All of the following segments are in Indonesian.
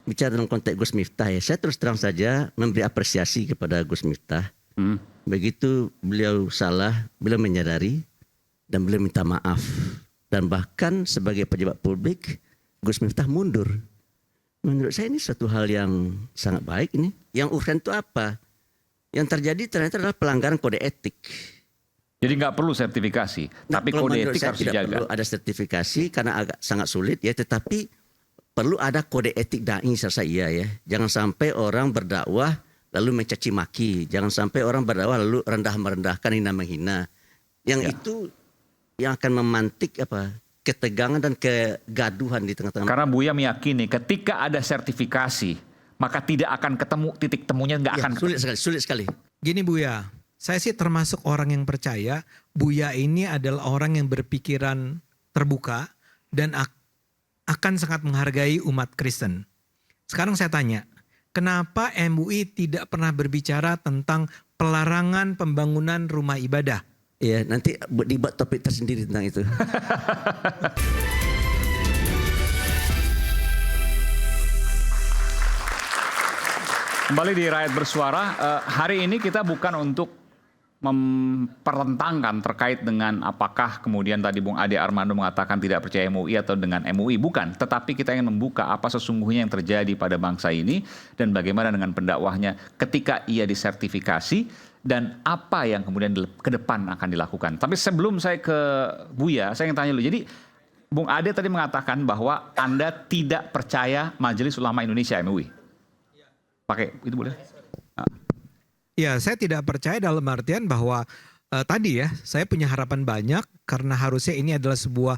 bicara dalam konteks Gus Miftah ya, saya terus terang saja memberi apresiasi kepada Gus Miftah. Begitu beliau salah, beliau menyadari dan beliau minta maaf. Dan bahkan sebagai pejabat publik, Gus Miftah mundur. Menurut saya ini suatu hal yang sangat baik ini. Yang urgen itu apa? Yang terjadi ternyata adalah pelanggaran kode etik. Jadi nggak perlu sertifikasi, tapi kalau kode menurut etik saya harus tidak dijaga. perlu ada sertifikasi karena agak sangat sulit ya, tetapi perlu ada kode etik dai, saya iya ya. Jangan sampai orang berdakwah lalu mencaci maki, jangan sampai orang berdakwah lalu rendah-merendahkan, hina-menghina. Yang itu yang akan memantik ketegangan dan kegaduhan di tengah-tengah. Karena Buya meyakini ketika ada sertifikasi, maka tidak akan ketemu titik temunya, nggak akan Sulit sekali. Gini Buya, saya sih termasuk orang yang percaya Buya ini adalah orang yang berpikiran terbuka dan akan sangat menghargai umat Kristen. Sekarang saya tanya, kenapa MUI tidak pernah berbicara tentang pelarangan pembangunan rumah ibadah? Ya, nanti dibuat topik tersendiri tentang itu. Kembali di Rakyat Bersuara, hari ini kita bukan untuk mempertentangkan terkait dengan apakah kemudian tadi Bung Ade Armando mengatakan tidak percaya MUI atau dengan MUI. Bukan, tetapi kita ingin membuka apa sesungguhnya yang terjadi pada bangsa ini dan bagaimana dengan pendakwahnya ketika ia disertifikasi dan apa yang kemudian ke depan akan dilakukan. Tapi sebelum saya ke Buya, saya ingin tanya dulu. Jadi Bung Ade tadi mengatakan bahwa Anda tidak percaya Majelis Ulama Indonesia MUI. Pakai itu boleh? Ya, saya tidak percaya dalam artian bahwa tadi ya, saya punya harapan banyak karena harusnya ini adalah sebuah,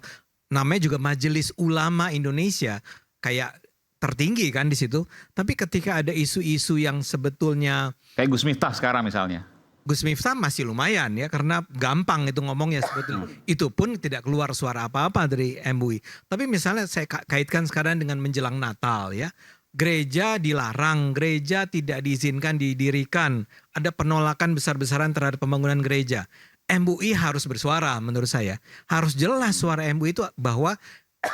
namanya juga Majelis Ulama Indonesia, kayak tertinggi kan di situ. Tapi ketika ada isu-isu yang sebetulnya kayak Gus Miftah sekarang misalnya. Gus Miftah masih lumayan ya, karena gampang itu ngomongnya sebetulnya. Itu pun tidak keluar suara apa-apa dari MUI. Tapi misalnya saya kaitkan sekarang dengan menjelang Natal ya. Gereja dilarang, gereja tidak diizinkan didirikan. Ada penolakan besar-besaran terhadap pembangunan gereja. MUI harus bersuara menurut saya. Harus jelas suara MUI itu bahwa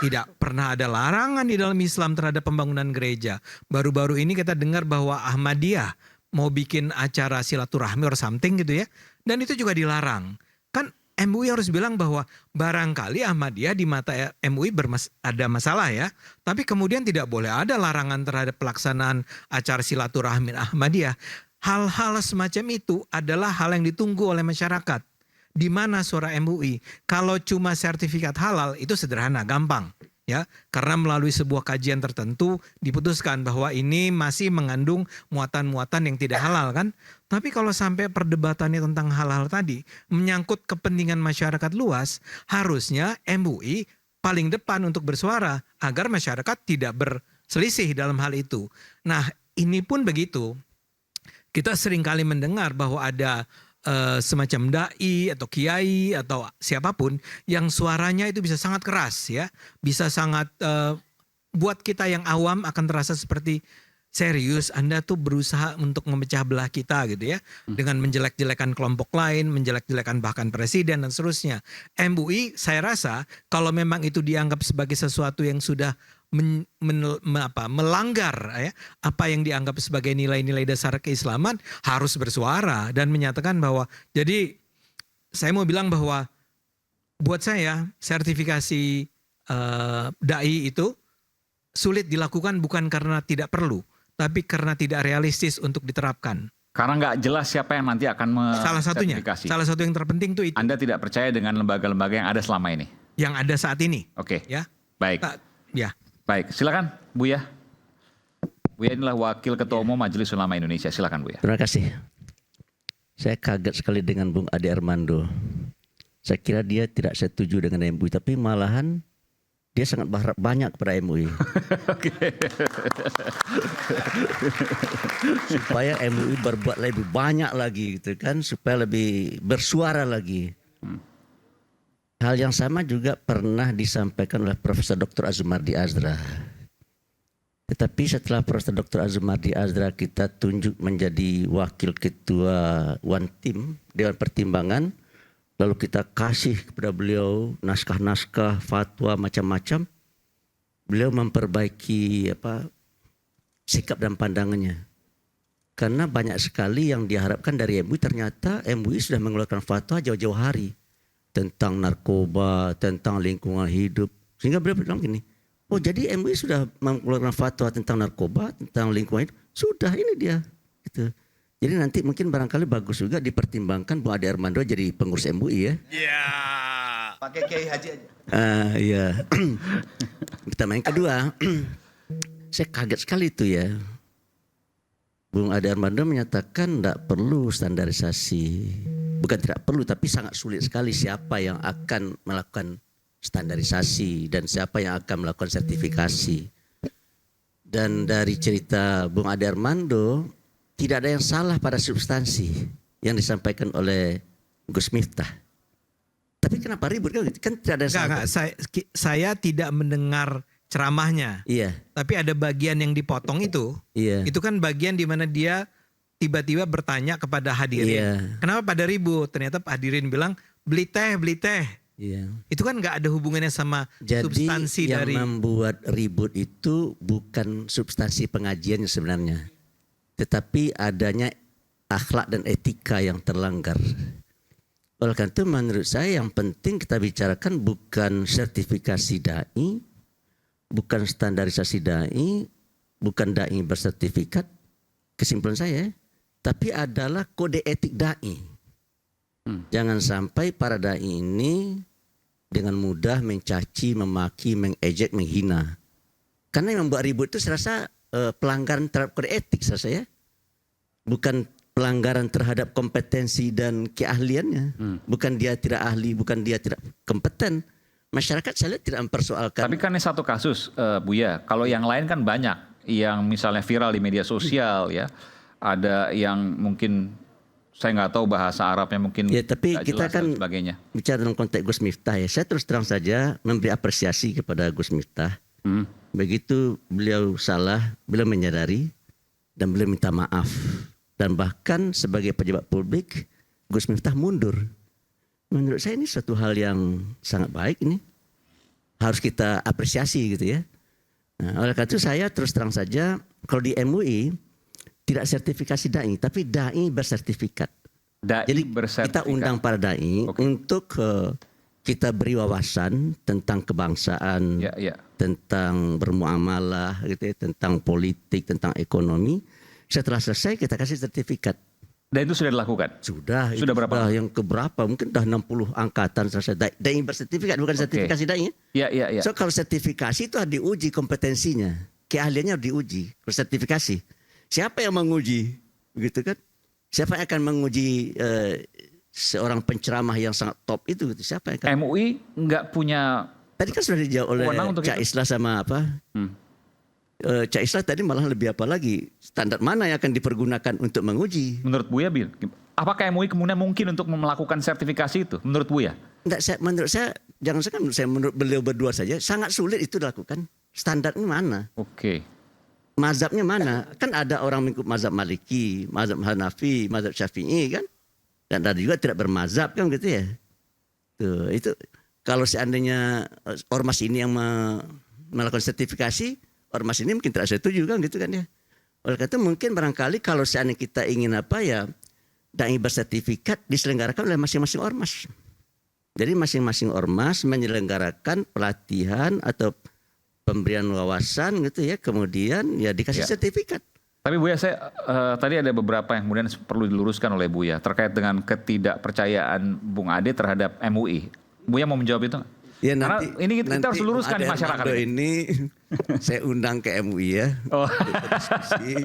tidak pernah ada larangan di dalam Islam terhadap pembangunan gereja. Baru-baru ini kita dengar bahwa Ahmadiyah mau bikin acara silaturahmi or something gitu ya. Dan itu juga dilarang. Kan MUI harus bilang bahwa barangkali Ahmadiyah di mata MUI ada masalah ya. Tapi kemudian tidak boleh ada larangan terhadap pelaksanaan acara silaturahmi Ahmadiyah. Hal-hal semacam itu adalah hal yang ditunggu oleh masyarakat. Di mana suara MUI? Kalau cuma sertifikat halal itu sederhana, gampang. Ya, karena melalui sebuah kajian tertentu diputuskan bahwa ini masih mengandung muatan-muatan yang tidak halal kan. Tapi kalau sampai perdebatannya tentang hal-hal tadi menyangkut kepentingan masyarakat luas, harusnya MUI paling depan untuk bersuara agar masyarakat tidak berselisih dalam hal itu. Nah, ini pun begitu. Kita seringkali mendengar bahwa ada semacam dai atau kiai atau siapapun yang suaranya itu bisa sangat keras ya, bisa sangat buat kita yang awam akan terasa seperti serius Anda tuh berusaha untuk memecah belah kita gitu ya, dengan menjelek-jelekan kelompok lain, menjelek-jelekan bahkan presiden dan seterusnya. MUI saya rasa kalau memang itu dianggap sebagai sesuatu yang sudah melanggar ya, apa yang dianggap sebagai nilai-nilai dasar keislaman, harus bersuara dan menyatakan bahwa, jadi saya mau bilang bahwa buat saya sertifikasi dai itu sulit dilakukan bukan karena tidak perlu, tapi karena tidak realistis untuk diterapkan. Karena nggak jelas siapa yang nanti akan sertifikasi. Salah satu yang terpenting itu. Anda tidak percaya dengan lembaga-lembaga yang ada selama ini? Yang ada saat ini. Oke. Ya. Baik. Ya. Baik, silakan Buya. Buya inilah Wakil Ketua Umum Majelis Ulama Indonesia. Silakan Buya. Terima kasih. Saya kaget sekali dengan Bung Ade Armando. Saya kira dia tidak setuju dengan MUI, tapi malahan dia sangat berharap banyak kepada MUI. Supaya MUI berbuat lebih banyak lagi gitu kan, supaya lebih bersuara lagi. Hal yang sama juga pernah disampaikan oleh Profesor Dr. Azumardi Azra. Tetapi setelah Profesor Dr. Azumardi Azra kita tunjuk menjadi wakil ketua One Team Dewan Pertimbangan, lalu kita kasih kepada beliau naskah-naskah, fatwa macam-macam. Beliau memperbaiki sikap dan pandangannya. Karena banyak sekali yang diharapkan dari MUI, ternyata MUI sudah mengeluarkan fatwa jauh-jauh hari tentang narkoba, tentang lingkungan hidup. Sehingga beliau bilang gini, oh jadi MUI sudah mengeluarkan fatwa tentang narkoba, tentang lingkungan hidup. Sudah, ini dia. Gitu. Jadi nanti mungkin barangkali bagus juga dipertimbangkan Bu Ade Armando jadi pengurus MUI ya. Ya. Pakai Kiai Haji aja. Iya. Pertama, yang kedua, saya kaget sekali itu ya. Bung Ade Armando menyatakan tidak perlu standarisasi. Bukan tidak perlu, tapi sangat sulit sekali siapa yang akan melakukan standarisasi dan siapa yang akan melakukan sertifikasi. Dan dari cerita Bung Ade Armando, tidak ada yang salah pada substansi yang disampaikan oleh Gus Miftah. Tapi kenapa ribut kan? Kan tidak ada yang salah. Saya tidak mendengar ceramahnya. Iya. Tapi ada bagian yang dipotong itu. Iya. Itu kan bagian di mana dia tiba-tiba bertanya kepada hadirin. Iya. Kenapa pada ribut? Ternyata hadirin bilang beli teh, beli teh. Iya. Itu kan nggak ada hubungannya sama Jadi substansi yang dari. membuat ribut itu bukan substansi pengajiannya sebenarnya, tetapi adanya akhlak dan etika yang terlanggar. Oleh karena itu menurut saya yang penting kita bicarakan bukan sertifikasi dai, bukan standarisasi dai, bukan dai bersertifikat, kesimpulan saya, tapi adalah kode etik dai. Jangan sampai para dai ini dengan mudah mencaci, memaki, mengejek, menghina. Karena yang membuat ribut itu saya rasa pelanggaran terhadap kode etik saya rasa ya. Bukan pelanggaran terhadap kompetensi dan keahliannya. Bukan dia tidak ahli, bukan dia tidak kompeten. Masyarakat saya lihat tidak mempersoalkan. Tapi kan ini satu kasus, Buya. Kalau yang lain kan banyak yang misalnya viral di media sosial ya. Ada yang mungkin saya nggak tahu bahasa Arabnya mungkin Ya, tapi nggak kita jelas kan dan sebagainya. bicara dalam konteks Gus Miftah ya. Saya terus terang saja memberi apresiasi kepada Gus Miftah. Begitu beliau salah, beliau menyadari dan beliau minta maaf. Dan bahkan sebagai pejabat publik, Gus Miftah mundur. Menurut saya ini suatu hal yang sangat baik ini. Harus kita apresiasi gitu ya. Nah, oleh karena itu saya terus terang saja, kalau di MUI tidak sertifikasi dai, tapi dai bersertifikat. Dai Jadi bersertifikat. kita undang para dai untuk kita beri wawasan tentang kebangsaan, Ya, ya. tentang bermuamalah, gitu ya, tentang politik, tentang ekonomi. Setelah selesai kita kasih sertifikat. Dan itu sudah dilakukan. Sudah Berapa? Sudah yang keberapa? Mungkin sudah 60 angkatan selesai. Dai bersertifikat bukan sertifikasi dai. Ya, ya, ya. So kalau sertifikasi itu harus diuji kompetensinya, keahliannya harus diuji. Kalau sertifikasi, siapa yang menguji, begitu kan? Siapa yang akan menguji seorang penceramah yang sangat top itu? Gitu. Siapa yang akan? MUI nggak punya. Tadi kan sudah dijawab oleh Wewenang untuk Cak itu? Islah sama apa? Cak Islah tadi malah lebih apa lagi? Standar mana yang akan dipergunakan untuk menguji? Menurut Buya, apakah MUI kemudian mungkin untuk melakukan sertifikasi itu? Menurut Buya? Menurut saya, jangan sekali menurut saya, menurut beliau berdua saja sangat sulit itu dilakukan. Standarnya mana? Oke. Mazhabnya mana? Kan ada orang mengikut mazhab Maliki, mazhab Hanafi, mazhab Syafi'i kan? Dan ada juga tidak bermazhab kan gitu ya. Tuh, itu kalau seandainya ormas ini yang melakukan sertifikasi, ormas ini mungkin tidak setuju kan gitu kan ya. Oleh karena itu mungkin barangkali kalau seandainya kita ingin apa ya, dai bersertifikat diselenggarakan oleh masing-masing ormas. Jadi masing-masing ormas menyelenggarakan pelatihan atau pemberian wawasan gitu ya, kemudian ya dikasih Ya. sertifikat. Tapi Buya, saya tadi ada beberapa yang kemudian perlu diluruskan oleh Buya terkait dengan ketidakpercayaan Bung Ade terhadap MUI. Buya mau menjawab itu nggak? Ya, Karena ini kita harus luruskan di Ade masyarakat Armando ini. ini saya undang ke MUI ya. Oh. untuk berdiskusi.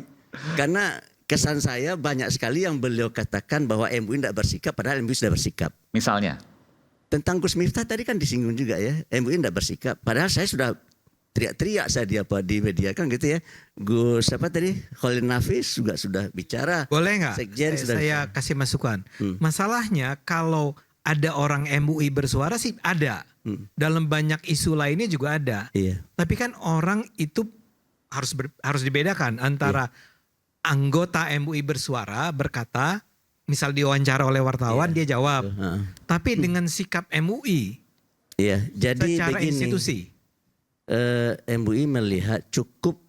Karena kesan saya banyak sekali yang beliau katakan bahwa MUI tidak bersikap padahal MUI sudah bersikap. Misalnya, Tentang Gus Miftah tadi kan disinggung juga ya, MUI tidak bersikap. Padahal saya sudah teriak-teriak saya di media kan gitu ya. Gus apa tadi? Khalil Nafis juga sudah bicara. Boleh nggak? Sekjen sudah Saya bicara. kasih masukan. Masalahnya kalau ada orang MUI bersuara sih ada. Dalam banyak isu lainnya juga ada. Iya. Tapi kan orang itu harus dibedakan antara anggota MUI bersuara berkata, misal diwawancara oleh wartawan dia jawab. Heeh. Tapi dengan sikap MUI Iya, jadi secara begini. institusi. MUI melihat cukup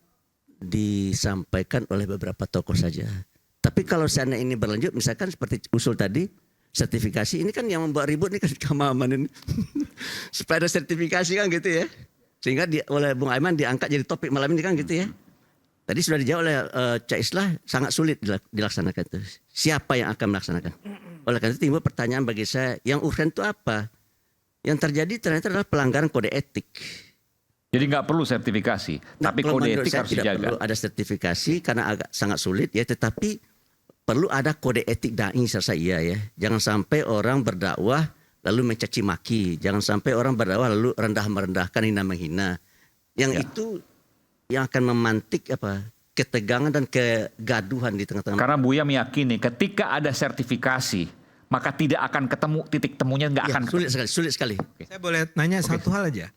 disampaikan oleh beberapa tokoh saja. Tapi kalau seandainya ini berlanjut, misalkan seperti usul tadi, sertifikasi ini kan yang membuat ribut ini kan Kamaman ini. Supaya ada sertifikasi kan gitu ya. Sehingga oleh Bung Aiman diangkat jadi topik malam ini kan gitu ya. Tadi sudah dijawab oleh Cak Islah, sangat sulit dilaksanakan itu. Siapa yang akan melaksanakan? Oleh karena itu timbul pertanyaan bagi saya, yang urgen itu apa? Yang terjadi ternyata adalah pelanggaran kode etik. Jadi nggak perlu sertifikasi, tapi Kalau kode menurut etik saya harus tidak dijaga. perlu ada sertifikasi karena agak sangat sulit ya, tetapi perlu ada kode etik dai saya iya ya. Jangan sampai orang berdakwah lalu mencaci maki, jangan sampai orang berdakwah lalu rendah-merendahkan, hina-menghina. Yang itu yang akan memantik ketegangan dan kegaduhan di tengah-tengah. Karena Buya meyakini ketika ada sertifikasi, maka tidak akan ketemu titik temunya, nggak akan sulit sekali. Saya boleh nanya satu hal aja.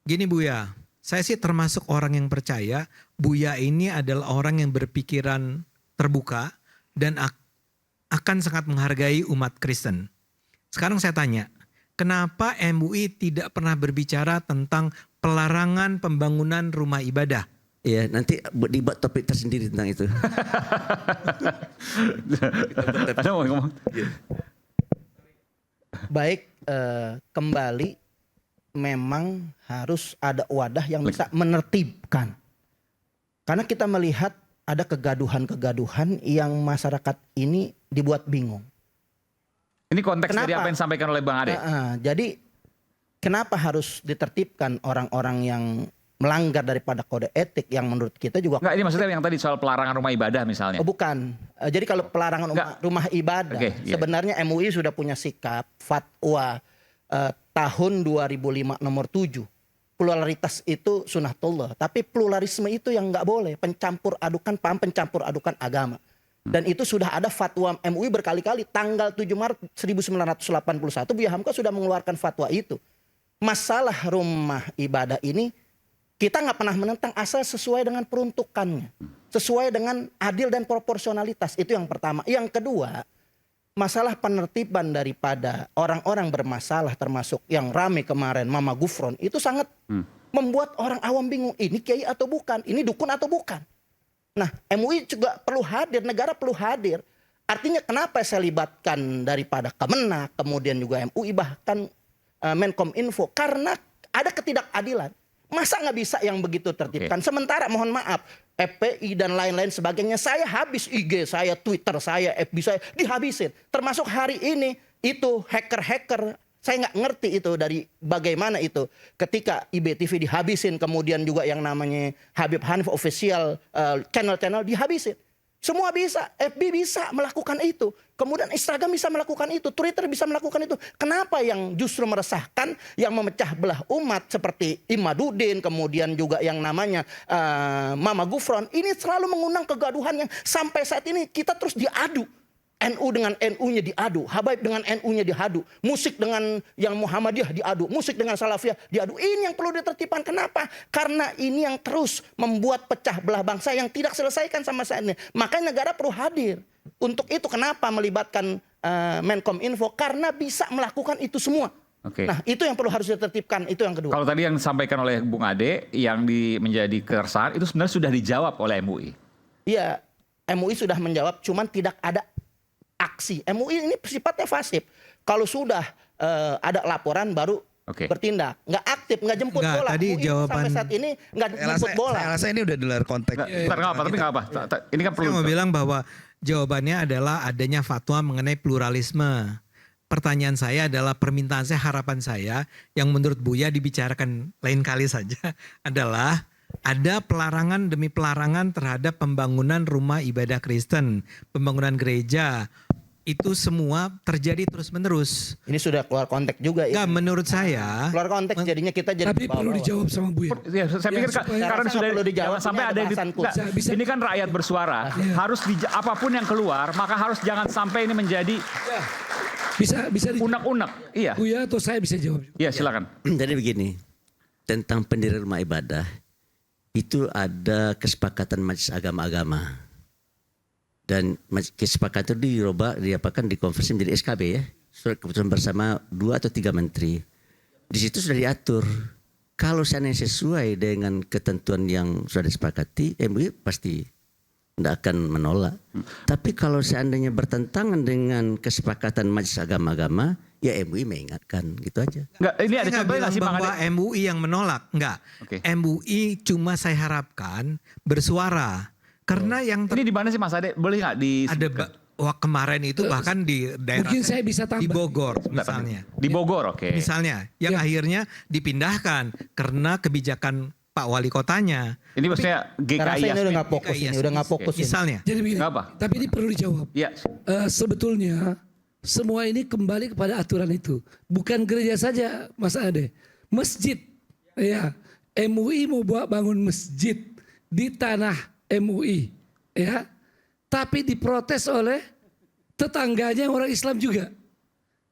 Gini Buya, saya sih termasuk orang yang percaya Buya ini adalah orang yang berpikiran terbuka dan akan sangat menghargai umat Kristen. Sekarang saya tanya, kenapa MUI tidak pernah berbicara tentang pelarangan pembangunan rumah ibadah? Iya, nanti dibuat topik tersendiri tentang itu. Ada mau ngomong? Baik, kembali memang harus ada wadah yang bisa menertibkan. Karena kita melihat ada kegaduhan-kegaduhan yang masyarakat ini dibuat bingung. Ini konteks dari Kenapa? apa yang disampaikan oleh Bang Ade. Jadi kenapa harus ditertibkan orang-orang yang melanggar daripada kode etik yang menurut kita juga... Enggak, ini maksudnya yang tadi soal pelarangan rumah ibadah misalnya. Oh bukan. Jadi kalau pelarangan rumah ibadah, sebenarnya MUI sudah punya sikap fatwa tahun 2005 nomor 7. Pluralitas itu sunatullah, tapi pluralisme itu yang nggak boleh. Pencampur adukan agama. Dan itu sudah ada fatwa MUI berkali-kali. Tanggal 7 Maret 1981 Buya Hamka sudah mengeluarkan fatwa itu. Masalah rumah ibadah ini kita nggak pernah menentang asal sesuai dengan peruntukannya. Sesuai dengan adil dan proporsionalitas. Itu yang pertama. Yang kedua, masalah penertiban daripada orang-orang bermasalah termasuk yang rame kemarin Mama Gufron itu sangat membuat orang awam bingung. Ini kiai atau bukan? Ini dukun atau bukan? Nah, MUI juga perlu hadir, negara perlu hadir. Artinya kenapa saya libatkan daripada Kemenak, kemudian juga MUI, bahkan Menkominfo. Karena ada ketidakadilan. Masa nggak bisa yang begitu tertibkan? Sementara mohon maaf, FPI dan lain-lain sebagainya, saya habis IG saya, Twitter saya, FB saya, dihabisin. Termasuk hari ini, itu hacker-hacker. Saya nggak ngerti itu dari bagaimana itu. Ketika IBTV dihabisin, kemudian juga yang namanya Habib Hanif Official, channel-channel dihabisin. Semua bisa, FB bisa melakukan itu. Kemudian Instagram bisa melakukan itu, Twitter bisa melakukan itu. Kenapa yang justru meresahkan, yang memecah belah umat seperti Imaduddin, kemudian juga yang namanya Mama Gufron, ini selalu mengundang kegaduhan yang sampai saat ini kita terus diadu. NU dengan NU-nya diadu, Habaib dengan NU-nya diadu, musik dengan yang Muhammadiyah diadu, musik dengan Salafiyah diadu. Ini yang perlu ditertibkan. Kenapa? Karena ini yang terus membuat pecah belah bangsa yang tidak selesaikan sama saat ini. Makanya negara perlu hadir. Untuk itu kenapa melibatkan Menkominfo? Karena bisa melakukan itu semua. Nah itu yang perlu harus ditertibkan, itu yang kedua. Kalau tadi yang disampaikan oleh Bung Ade yang menjadi keresahan itu sebenarnya sudah dijawab oleh MUI. Iya, MUI sudah menjawab, cuman tidak ada aksi. MUI ini sifatnya pasif. Kalau sudah ada laporan baru bertindak. Nggak aktif, nggak jemput bola. Tadi MUI jawaban... sampai saat ini nggak jemput bola. Saya rasa ini udah di luar konteks. Tapi nggak apa. Ini kan perlu. Saya mau bilang bahwa jawabannya adalah adanya fatwa mengenai pluralisme. Pertanyaan saya adalah, permintaan saya, harapan saya yang menurut Buya dibicarakan lain kali saja adalah ada pelarangan demi pelarangan terhadap pembangunan rumah ibadah Kristen, pembangunan gereja. Itu semua terjadi terus-menerus. Ini sudah keluar konteks juga. Enggak, menurut saya. Keluar konteks jadinya kita jadi tapi perlu dijawab sama Buya. Ya, saya pikir karena sudah perlu dijawab, sampai ada ini kan rakyat bersuara. Harus apapun yang keluar, maka harus jangan sampai ini menjadi Bisa unek-unek. Iya. Buya atau saya bisa jawab. Iya, silakan. Jadi begini, tentang pendirian rumah ibadah itu ada kesepakatan majelis agama-agama. Dan kesepakatan itu diapakan dikonversi menjadi SKB ya. Surat keputusan bersama 2 atau 3 menteri. Di situ sudah diatur Kalau seandainya sesuai dengan ketentuan yang sudah disepakati, MUI pasti tidak akan menolak. Tapi kalau seandainya bertentangan dengan kesepakatan Majelis Agama-agama, ya MUI mengingatkan, gitu aja. Enggak, ini ada Saya nggak contohnya nggak bilang sih Bang bahwa Ade? MUI yang menolak, enggak. Oke. MUI cuma saya harapkan bersuara. Karena yang Ini di mana sih Mas Ade? Boleh nggak di wah, kemarin itu bahkan di daerah mungkin saya bisa tambah. di Bogor misalnya. Di Bogor, oke. Misalnya yang akhirnya dipindahkan karena kebijakan Pak Wali Kotanya. Ini maksudnya Saya rasa GKI ini udah nggak fokus GKI ini, udah nggak fokus ini. Misalnya. Jadi begini, Nggak apa? tapi ini perlu dijawab. Iya. Sebetulnya semua ini kembali kepada aturan itu. Bukan gereja saja Mas Ade. Masjid. Ya. MUI mau buat bangun masjid di tanah MUI. Ya. Tapi diprotes oleh tetangganya orang Islam juga.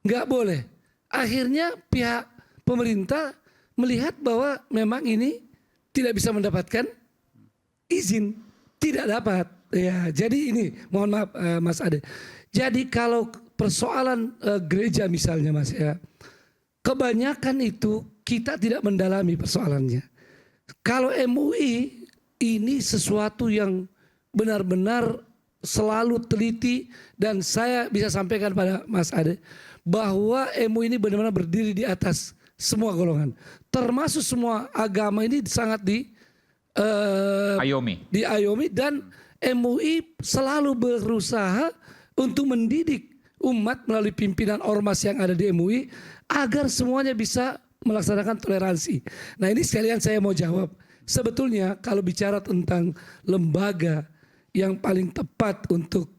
Nggak boleh. Akhirnya pihak pemerintah melihat bahwa memang ini tidak bisa mendapatkan izin. Tidak dapat. Ya, jadi ini mohon maaf Mas Ade. Jadi kalau persoalan gereja misalnya Mas ya. Kebanyakan itu kita tidak mendalami persoalannya. Kalau MUI ini sesuatu yang benar-benar selalu teliti dan saya bisa sampaikan pada Mas Ade bahwa MUI ini benar-benar berdiri di atas semua golongan. Termasuk semua agama ini sangat diayomi dan MUI selalu berusaha untuk mendidik umat melalui pimpinan ormas yang ada di MUI agar semuanya bisa melaksanakan toleransi. Nah ini sekalian saya mau jawab. Sebetulnya kalau bicara tentang lembaga yang paling tepat untuk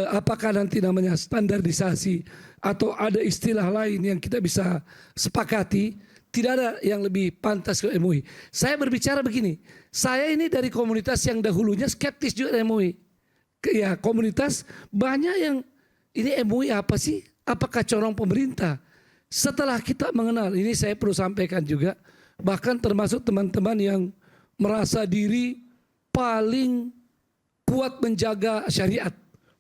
apakah nanti namanya standarisasi atau ada istilah lain yang kita bisa sepakati, tidak ada yang lebih pantas ke MUI. Saya berbicara begini, saya ini dari komunitas yang dahulunya skeptis juga dengan MUI. Ya komunitas banyak yang ini MUI apa sih? Apakah corong pemerintah? Setelah kita mengenal, ini saya perlu sampaikan juga, bahkan termasuk teman-teman yang merasa diri paling kuat menjaga syariat,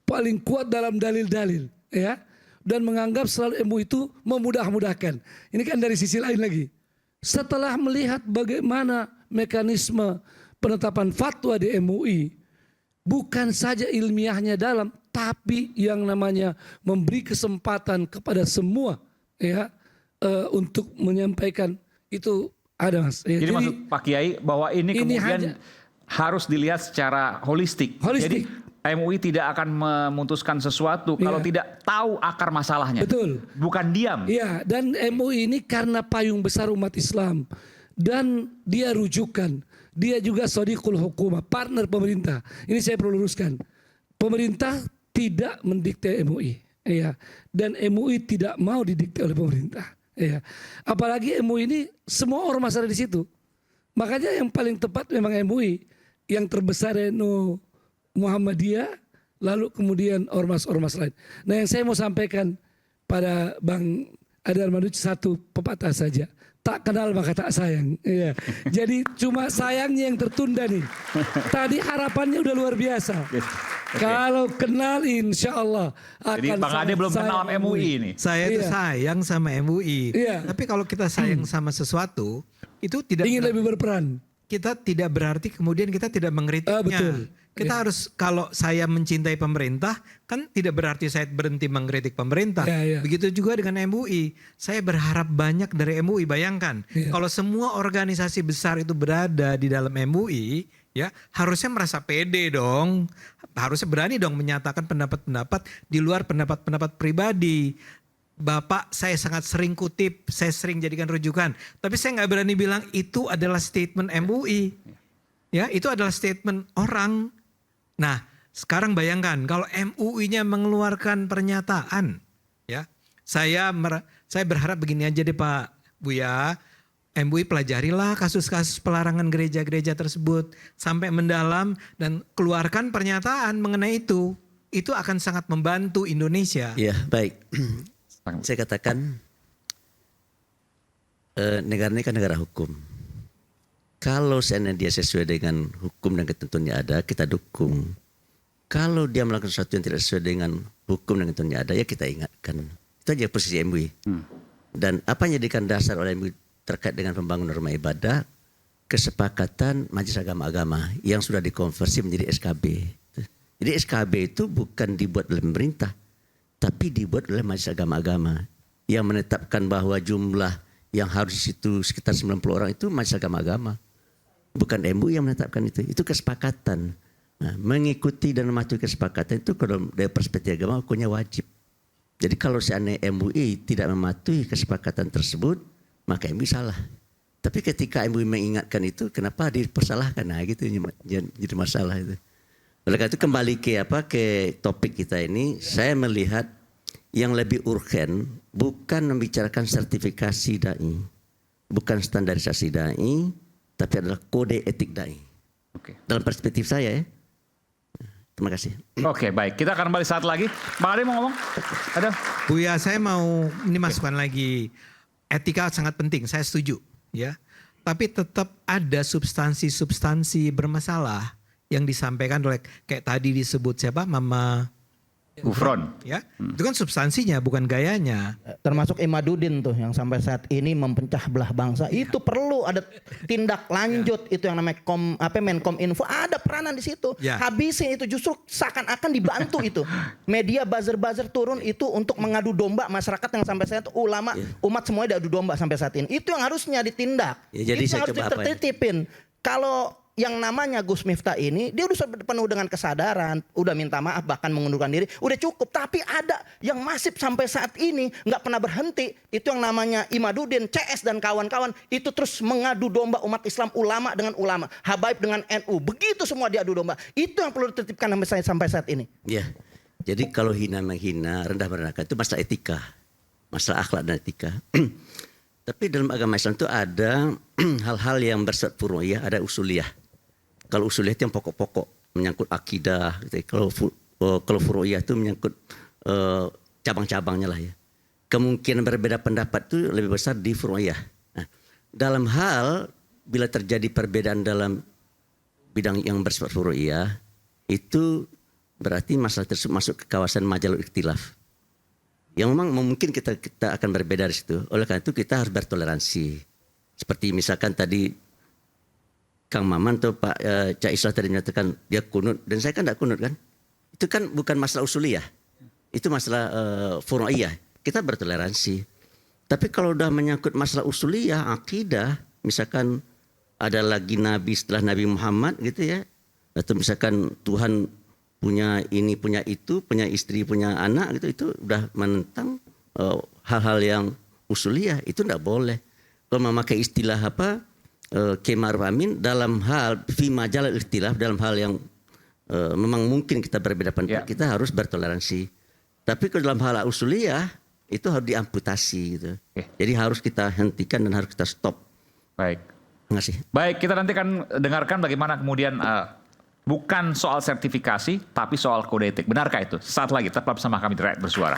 paling kuat dalam dalil-dalil, ya, dan menganggap selalu MUI itu memudah-mudahkan. Ini kan dari sisi lain lagi. Setelah melihat bagaimana mekanisme penetapan fatwa di MUI, bukan saja ilmiahnya dalam, tapi yang namanya memberi kesempatan kepada semua, ya, untuk menyampaikan itu ada Mas. Ya, Jadi maksud Pak Kiai bahwa ini kemudian hanya- harus dilihat secara holistik. Holistik. Jadi MUI tidak akan memutuskan sesuatu kalau tidak tahu akar masalahnya. Betul. Bukan diam. Iya, dan MUI ini karena payung besar umat Islam dan dia rujukan, dia juga sadiqul hukumah, partner pemerintah. Ini saya perlu luruskan. Pemerintah tidak mendikte MUI, ya. Dan MUI tidak mau didikte oleh pemerintah, ya. Apalagi MUI ini semua ormas ada di situ. Makanya yang paling tepat memang MUI, yang terbesar NU Muhammadiyah, lalu kemudian ormas-ormas lain. Nah yang saya mau sampaikan pada Bang Ade Armando satu pepatah saja. Tak kenal maka tak sayang. Iya. Jadi cuma sayangnya yang tertunda nih. Tadi harapannya udah luar biasa. Kalau kenal insya Allah akan Jadi Bang Ade belum kenal sayang MUI ini. Saya itu Iya. sayang sama MUI. Iya. Tapi kalau kita sayang sama sesuatu, itu tidak Ingin lebih berperan. kita tidak berarti kemudian kita tidak mengkritiknya. Betul. Kita Ya. harus, kalau saya mencintai pemerintah, kan tidak berarti saya berhenti mengkritik pemerintah. Ya, ya. Begitu juga dengan MUI. Saya berharap banyak dari MUI. Bayangkan, Ya. kalau semua organisasi besar itu berada di dalam MUI, ya harusnya merasa pede dong. Harusnya berani dong menyatakan pendapat-pendapat di luar pendapat-pendapat pribadi. Bapak saya sangat sering kutip, saya sering jadikan rujukan. Tapi saya nggak berani bilang itu adalah statement MUI. Ya, itu adalah statement orang. Nah, sekarang bayangkan kalau MUI-nya mengeluarkan pernyataan, ya, saya berharap begini aja deh Pak Buya, MUI pelajarilah kasus-kasus pelarangan gereja-gereja tersebut sampai mendalam dan keluarkan pernyataan mengenai itu. Itu akan sangat membantu Indonesia. Ya baik. Saya katakan negara ini kan negara hukum. Kalau seandainya dia sesuai dengan hukum dan ketentuannya ada, kita dukung. Kalau dia melakukan sesuatu yang tidak sesuai dengan hukum dan ketentuannya ada, ya kita ingatkan. Itu aja posisi MUI. Dan apa yang dijadikan dasar oleh MUI terkait dengan pembangunan rumah ibadah, kesepakatan Majelis Agama-Agama yang sudah dikonversi menjadi SKB. Jadi SKB itu bukan dibuat oleh pemerintah, tapi dibuat oleh Majelis Agama-Agama yang menetapkan bahwa jumlah yang harus di situ sekitar 90 orang itu Majelis Agama-Agama. Bukan MUI yang menetapkan itu. Itu kesepakatan. Nah, mengikuti dan mematuhi kesepakatan itu kalau dari perspektif agama hukumnya wajib. Jadi kalau seandainya MUI tidak mematuhi kesepakatan tersebut, maka MUI salah. Tapi ketika MUI mengingatkan itu, kenapa dipersalahkan? Nah gitu jadi masalah itu. Oleh karena itu kembali ke topik kita ini, saya melihat yang lebih urgen bukan membicarakan sertifikasi dai, bukan standarisasi dai, tapi adalah kode etik dai. Oke. Dalam perspektif saya ya. Terima kasih. Oke, baik. Kita akan kembali saat lagi. Bang Ade mau ngomong? Ada? Buya, saya mau ini masukkan lagi, etika sangat penting, saya setuju ya. Tapi tetap ada substansi-substansi bermasalah yang disampaikan oleh kayak tadi disebut siapa? Mama Gufron. ya. Itu kan substansinya bukan gayanya. Termasuk Imaduddin tuh yang sampai saat ini mempecah belah bangsa. Itu perlu ada tindak lanjut. Itu yang namanya Menkominfo, ada peranan di situ. Ya. Habisin itu justru seakan-akan dibantu itu. Media buzzer-buzzer turun itu untuk mengadu domba masyarakat yang sampai saat itu ulama, umat semuanya diadu domba sampai saat ini. Itu yang harusnya ditindak. Ya, jadi itu saya yang harus coba apa ya? ditertipin. Kalau yang namanya Gus Miftah ini, dia udah penuh dengan kesadaran, udah minta maaf bahkan mengundurkan diri, udah cukup. Tapi ada yang masif sampai saat ini nggak pernah berhenti. Itu yang namanya Imaduddin, CS dan kawan-kawan itu terus mengadu domba umat Islam, ulama dengan ulama, habaib dengan NU, begitu semua diadu domba. Itu yang perlu ditertibkan sampai saat ini. Ya, jadi kalau hina menghina, rendah merendahkan itu masalah etika, masalah akhlak dan etika. Tapi dalam agama Islam itu ada hal-hal yang bersifat furu'iyah, ada usuliyah. Kalau usuliyah itu yang pokok-pokok, menyangkut akidah. Gitu. Kalau furu'iyah itu menyangkut cabang-cabangnya lah ya. Kemungkinan berbeda pendapat itu lebih besar di furu'iyah. Nah, dalam hal bila terjadi perbedaan dalam bidang yang bersifat furu'iyah, itu berarti masalah tersebut masuk ke kawasan majalul ikhtilaf. Yang memang mungkin kita akan berbeda di situ. Oleh karena itu kita harus bertoleransi. Seperti misalkan tadi Kang Maman atau Pak Cak Islah tadi menyatakan dia kunut dan saya kan tidak kunut kan. Itu kan bukan masalah usuliyah. Itu masalah furu'iyah. Kita bertoleransi. Tapi kalau udah menyangkut masalah usuliyah, akidah, misalkan ada lagi nabi setelah Nabi Muhammad gitu ya. Atau misalkan Tuhan punya ini, punya itu, punya istri, punya anak gitu, itu udah menentang hal-hal yang usuliyah, itu tidak boleh. Kalau memakai istilah Kiai Ma'ruf Amin dalam hal fi majalul ikhtilaf, dalam hal yang memang mungkin kita berbeda pendapat, kita harus bertoleransi. Tapi kalau dalam hal usuliyah itu harus diamputasi gitu. Jadi harus kita hentikan dan harus kita stop. Baik. Terima kasih. Baik, kita nanti akan dengarkan bagaimana kemudian bukan soal sertifikasi, tapi soal kode etik. Benarkah itu? Saat lagi tetap bersama kami di Rakyat Bersuara.